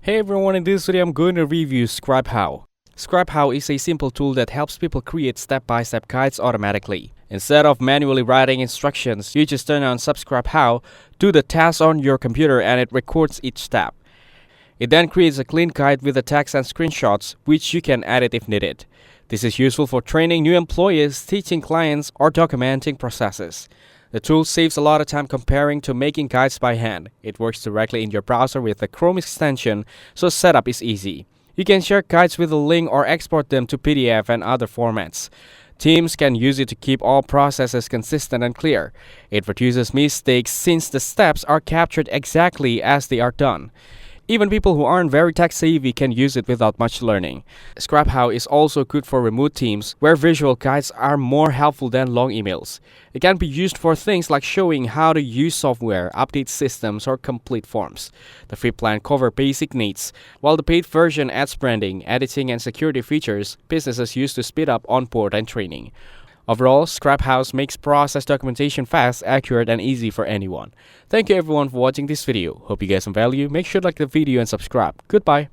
Hey everyone, in this video I'm going to review ScribeHow. ScribeHow is a simple tool that helps people create step-by-step guides automatically. Instead of manually writing instructions, you just turn on ScribeHow, do the task on your computer, and it records each step. It then creates a clean guide with the text and screenshots, which you can edit if needed. This is useful for training new employees, teaching clients, or documenting processes. The tool saves a lot of time comparing to making guides by hand. It works directly in your browser with the Chrome extension, so setup is easy. You can share guides with a link or export them to PDF and other formats. Teams can use it to keep all processes consistent and clear. It reduces mistakes since the steps are captured exactly as they are done. Even people who aren't very tech-savvy can use it without much learning. ScribeHow is also good for remote teams, where visual guides are more helpful than long emails. It can be used for things like showing how to use software, update systems, or complete forms. The free plan covers basic needs, while the paid version adds branding, editing, and security features businesses use to speed up onboard and training. Overall, ScribeHow makes process documentation fast, accurate, and easy for anyone. Thank you everyone for watching this video. Hope you guys some value. Make sure to like the video and subscribe. Goodbye.